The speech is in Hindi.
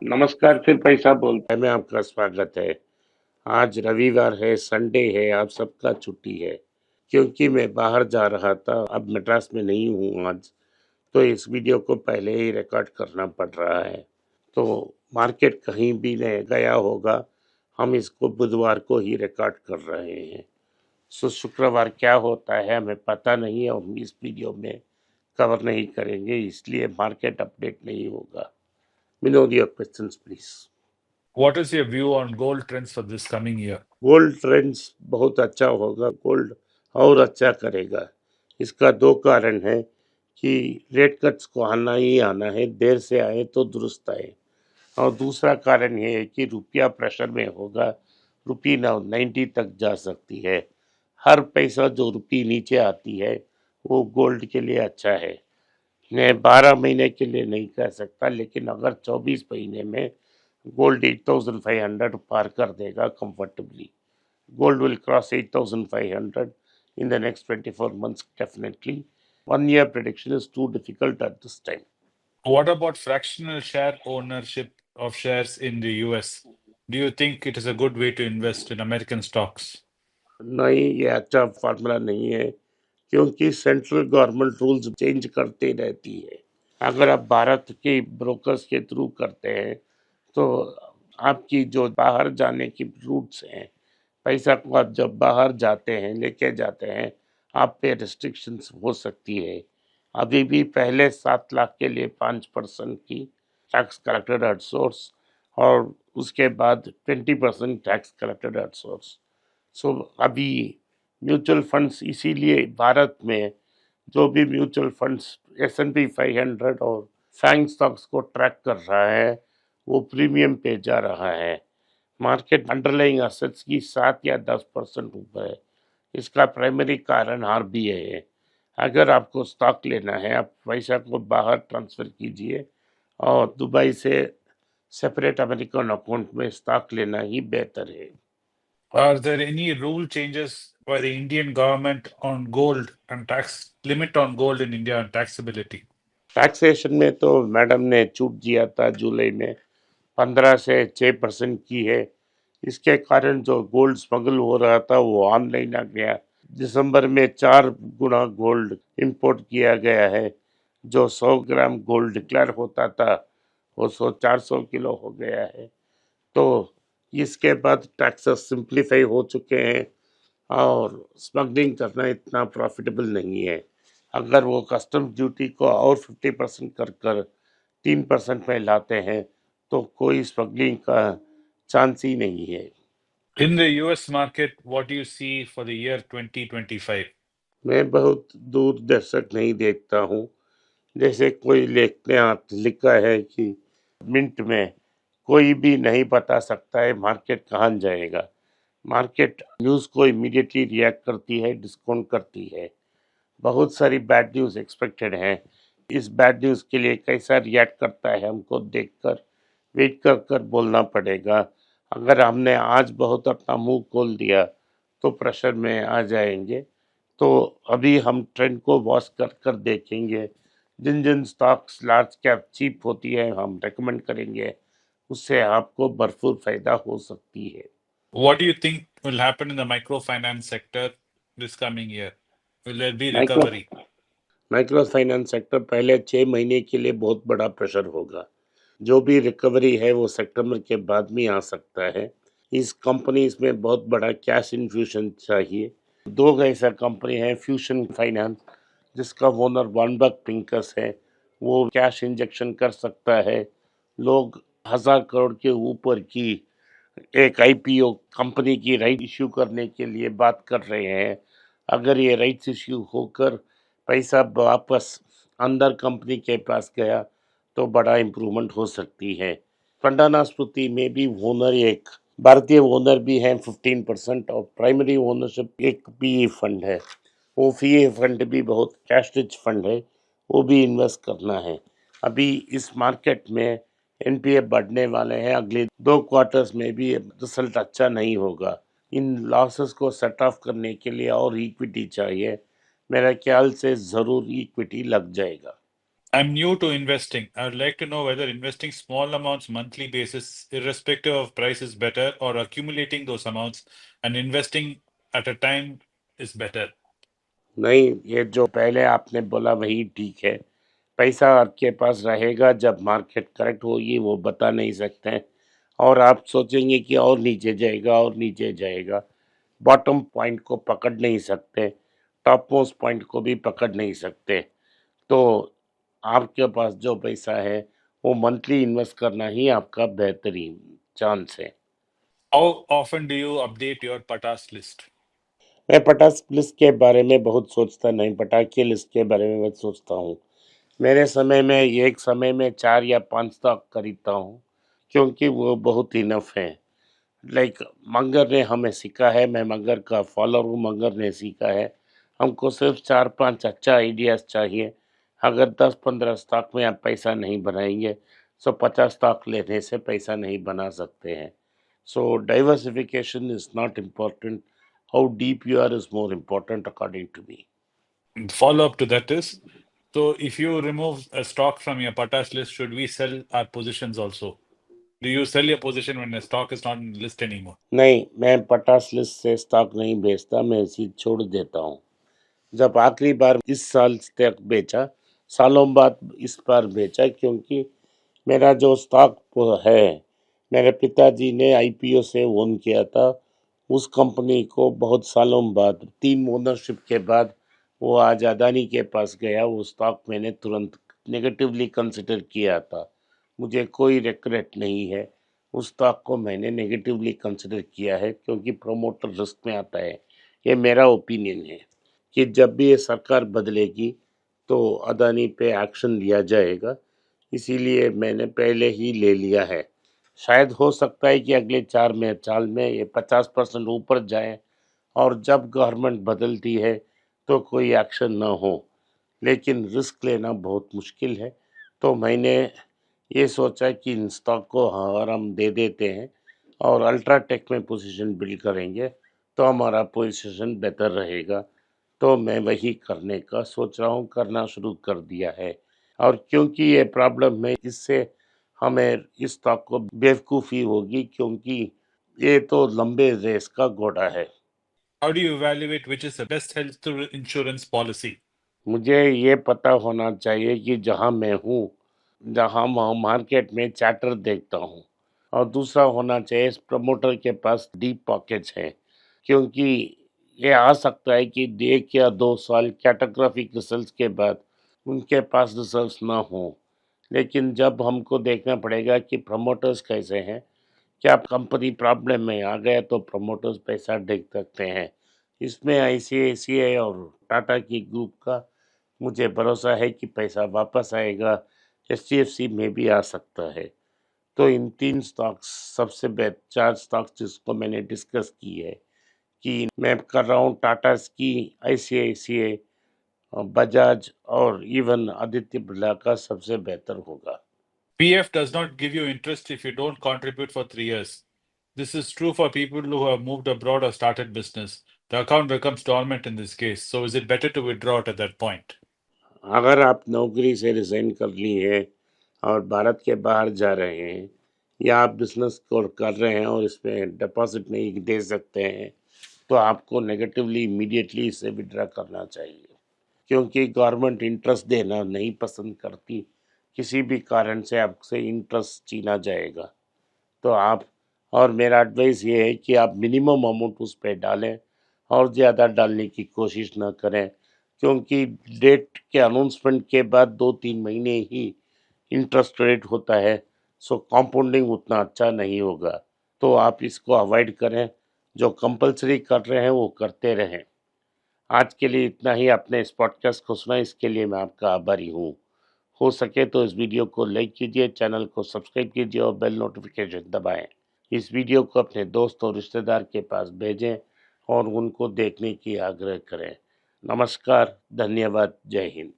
नमस्कार, फिर पैसा बोलता है में आपका स्वागत है। आज रविवार है, संडे है, आप सबका छुट्टी है। क्योंकि मैं बाहर जा रहा था, अब मद्रास में नहीं हूँ आज, तो इस वीडियो को पहले ही रिकॉर्ड करना पड़ रहा है। तो मार्केट कहीं भी नहीं गया होगा, हम इसको बुधवार को ही रिकॉर्ड कर रहे हैं। सो शुक्रवार क्या होता है हमें पता नहीं है, हम इस वीडियो में कवर नहीं करेंगे, इसलिए मार्केट अपडेट नहीं होगा। We know your questions, please. What is your view on gold trends for this coming year? Gold trends बहुत अच्छा होगा, गोल्ड और अच्छा करेगा। इसका दो कारण है कि रेट कट्स को आना ही आना है, देर से आए तो दुरुस्त आए। और दूसरा कारण ये है कि रुपया प्रेशर में होगा, रुपी 90 तक जा सकती है। हर पैसा जो रुपी नीचे आती है वो गोल्ड के लिए अच्छा है। मैं 12 महीने के लिए नहीं कह सकता, लेकिन अगर 24 महीने में गोल्ड 8500 पार कर देगा comfortably, gold will cross 8500 in the next 24 months definitely. 1 year prediction is too difficult at this time. What about fractional share ownership of shares in the US? Do you think it is a good way to invest in American stocks? नहीं, ये अच्छा फार्मूला नहीं है, क्योंकि सेंट्रल गवर्नमेंट रूल्स चेंज करते रहती है। अगर आप भारत के ब्रोकर्स के थ्रू करते हैं तो आपकी जो बाहर जाने की रूट्स हैं, पैसा को आप जब बाहर जाते हैं लेके जाते हैं, आप पे रिस्ट्रिक्शंस हो सकती है। अभी भी पहले 7 लाख के लिए 5% की टैक्स कलेक्टेड एट सोर्स, और उसके बाद 20% टैक्स कलेक्टेड एट सोर्स। सो अभी म्यूचुअल फंड्स, इसीलिए भारत में जो भी म्यूचुअल फंड्स S&P 500 और फैंग स्टॉक्स को ट्रैक कर रहा है वो प्रीमियम पे जा रहा है। मार्केट अंडरलाइंग एसेट्स की 7 या 10% ऊपर है। इसका प्राइमरी कारण RBI है। अगर आपको स्टॉक लेना है, आप पैसा को बाहर ट्रांसफर कीजिए और दुबई से सेपरेट अमेरिकन अकाउंट में स्टॉक लेना ही बेहतर है। Are there any rule changes by the Indian government on gold and tax limit on gold in India and taxability? Taxation में तो मैडम ने छूट दिया था जुलाई में, 15 से 6% की है। इसके कारण जो गोल्ड स्मगल हो रहा था वो ऑनलाइन आ गया। दिसंबर में 4 गुना गोल्ड इंपोर्ट किया गया है। जो 100 ग्राम गोल्ड डिक्लेयर होता था वो 400 किलो हो गया है। तो इसके बाद टैक्सेस सिंप्लीफाई हो चुके हैं और स्मगलिंग करना इतना प्रॉफिटेबल नहीं है। अगर वो कस्टम्स ड्यूटी को और 50% कर कर 3% में लाते हैं तो कोई स्मगलिंग का चांस ही नहीं है। In the US market, what do you see for the year 2025? मैं बहुत दूरदर्शक नहीं देखता हूँ। जैसे कोई लेख ने आप लिखा है कि मिंट में कोई भी नहीं बता सकता है मार्केट कहाँ जाएगा। मार्केट न्यूज़ को इमीडिएटली रिएक्ट करती है, डिस्काउंट करती है। बहुत सारी बैड न्यूज़ एक्सपेक्टेड हैं। इस बैड न्यूज़ के लिए कैसा रिएक्ट करता है हमको देखकर वेट कर कर बोलना पड़ेगा। अगर हमने आज बहुत अपना मुंह खोल दिया तो प्रेशर में आ जाएंगे। तो अभी हम ट्रेंड को वॉच कर कर देखेंगे। जिन जिन स्टॉक्स लार्ज कैप चीप होती है हम रेकमेंड करेंगे, उससे आपको भरपूर फायदा हो सकती है। What do you think will happen in the microfinance sector this coming year? Will there be micro recovery? Micro finance sector पहले 6 महीने के लिए बहुत बड़ा प्रेशर होगा। जो भी रिकवरी है वो सितंबर के बाद में आ सकता है। इस कंपनीज में बहुत बड़ा कैश इन्फ्यूशन चाहिए। दो ऐसा कंपनी है, फ्यूशन फाइनेंस जिसका ओनर वार्नबर्ग पिंकस है, वो कैश इंजेक्शन कर सकता है। लोग 1000 करोड़ के ऊपर की एक IPO कंपनी की राइट इश्यू करने के लिए बात कर रहे हैं। अगर ये राइट्स इश्यू होकर पैसा वापस अंदर कंपनी के पास गया तो बड़ा इम्प्रूवमेंट हो सकती है। फंडाना स्मृति में भी ओनर एक भारतीय ओनर भी हैं 15%, और प्राइमरी ओनरशिप एक PE फंड है। वो PE फंड भी बहुत कैश रिच फंड है, वो भी इन्वेस्ट करना है। अभी इस मार्केट में NPA बढ़ने वाले हैं, अगले 2 क्वार्टर्स में भी रिजल्ट अच्छा नहीं होगा। इन लॉसेस को सेट ऑफ करने के लिए और इक्विटी चाहिए। मेरा ख्याल से ज़रूर इक्विटी लग जाएगा। I'm new to investing. I would like to know whether investing small amounts monthly basis, irrespective of price, is better, or accumulating those amounts and investing at a time is better. नहीं, ये जो पहले आपने बोला वही ठीक है। पैसा आपके पास रहेगा, जब मार्केट करेक्ट होगी वो बता नहीं सकते हैं, और आप सोचेंगे कि और नीचे जाएगा और नीचे जाएगा। बॉटम पॉइंट को पकड़ नहीं सकते, टॉप मोस्ट पॉइंट को भी पकड़ नहीं सकते। तो आपके पास जो पैसा है वो मंथली इन्वेस्ट करना ही आपका बेहतरीन चांस है। How often do you update your PATAS list? मैं पटास लिस्ट के बारे में बहुत सोचता नहीं, पटाखे लिस्ट के बारे में बहुत सोचता हूँ। मेरे समय में एक समय में 4 या 5 स्टॉक खरीदता हूँ, क्योंकि वो बहुत इनफ है। लाइक मंगर ने हमें सीखा है, मैं मंगर का फॉलोअर हूँ, मंगर ने सीखा है, हमको सिर्फ 4-5 अच्छा आइडियाज़ चाहिए। अगर 10-15 स्टॉक में आप पैसा नहीं बनाएंगे, तो 50 स्टॉक लेने से पैसा नहीं बना सकते हैं। So diversification is not important, how deep you are is more important according to me. Follow up to that is, so if you remove a stock from your PATAS list, should we sell our positions also? Do you sell your position when a stock is not in the list anymore? नहीं, मैं पटास लिस्ट से स्टॉक नहीं बेचता, मैं इसी छोड़ देता हूँ। जब आखिरी बार इस साल तक बेचा, सालों बाद इस बार बेचा, क्योंकि मेरा जो स्टॉक है, मेरे पिताजी ने आईपीओ से ओन किया था। उस कंपनी को बहुत सालों बाद, 3 ओनरशिप के बाद वो आज अदानी के पास गया। वो स्टॉक मैंने तुरंत नेगेटिवली कंसिडर किया था, मुझे कोई रिग्रेट नहीं है। उस स्टॉक को मैंने नेगेटिवली कंसिडर किया है, क्योंकि प्रोमोटर रिस्क में आता है। ये मेरा ओपिनियन है कि जब भी ये सरकार बदलेगी तो अदानी पे एक्शन लिया जाएगा, इसीलिए मैंने पहले ही ले लिया है। शायद हो सकता है कि अगले 4 साल में ये 50% ऊपर जाए, और जब गवर्नमेंट बदलती है तो कोई एक्शन ना हो, लेकिन रिस्क लेना बहुत मुश्किल है। तो मैंने ये सोचा कि इन स्टॉक को अगर हम दे देते हैं और अल्ट्राटेक में पोजीशन बिल्ड करेंगे तो हमारा पोजीशन बेहतर रहेगा। तो मैं वही करने का सोच रहा हूँ, करना शुरू कर दिया है। और क्योंकि ये प्रॉब्लम है, इससे हमें इस स्टॉक को बेवकूफ़ी होगी, क्योंकि ये तो लंबे रेस का घोड़ा है। How do you evaluate which is the best health insurance policy? मुझे ये पता होना चाहिए कि जहाँ मैं हूँ, जहाँ मार्केट में चार्टर देखता हूँ, और दूसरा होना चाहिए इस प्रमोटर के पास डीप पॉकेट्स हैं, क्योंकि ये आ सकता है कि 1 या 2 साल कैटास्ट्रॉफिक रिजल्ट्स के बाद उनके पास रिजल्ट्स ना हो। लेकिन जब हमको देखना पड़ेगा कि प्रमोटर्स कैसे हैं, क्या कंपनी प्रॉब्लम में आ गया तो प्रमोटर्स पैसा देख सकते हैं। इसमें आईसीआईसीआई और टाटा की ग्रुप का मुझे भरोसा है कि पैसा वापस आएगा, एचडीएफसी में भी आ सकता है। तो इन 3 स्टॉक्स सबसे 4 स्टॉक्स जिसको मैंने डिस्कस की है कि मैं कर रहा हूँ, टाटा की, आईसीआईसीआई, बजाज और इवन आदित्य बिरला का सबसे बेहतर होगा। PF does not give you interest if you don't contribute for 3 years. This is true for people who have moved abroad or started business. The account becomes dormant in this case. So is it better to withdraw it at that point? अगर आप नौकरी से रिजाइन कर ली है और भारत के बाहर जा रहे हैं, या आप बिजनेस को कर रहे हैं और इसमें डिपॉजिट नहीं दे सकते हैं, तो आपको नेगेटिवली इमीडिएटली इसे विड्रा करना चाहिए, क्योंकि गवर्नमेंट इंटरेस्ट देना नहीं पसंद करती। किसी भी कारण से आपसे इंटरेस्ट छीना जाएगा। तो आप, और मेरा एडवाइस ये है कि आप मिनिमम अमाउंट उस पे डालें, और ज़्यादा डालने की कोशिश ना करें, क्योंकि डेट के अनाउंसमेंट के बाद 2-3 महीने ही इंटरेस्ट रेट होता है, सो कंपाउंडिंग उतना अच्छा नहीं होगा। तो आप इसको अवॉइड करें, जो कंपलसरी कर रहे हैं वो करते रहें। आज के लिए इतना ही। आपने इस पॉडकास्ट को सुना, इसके लिए मैं आपका आभारी हूँ। हो सके तो इस वीडियो को लाइक कीजिए, चैनल को सब्सक्राइब कीजिए और बेल नोटिफिकेशन दबाएं। इस वीडियो को अपने दोस्त और रिश्तेदार के पास भेजें और उनको देखने की आग्रह करें। नमस्कार, धन्यवाद, जय हिंद।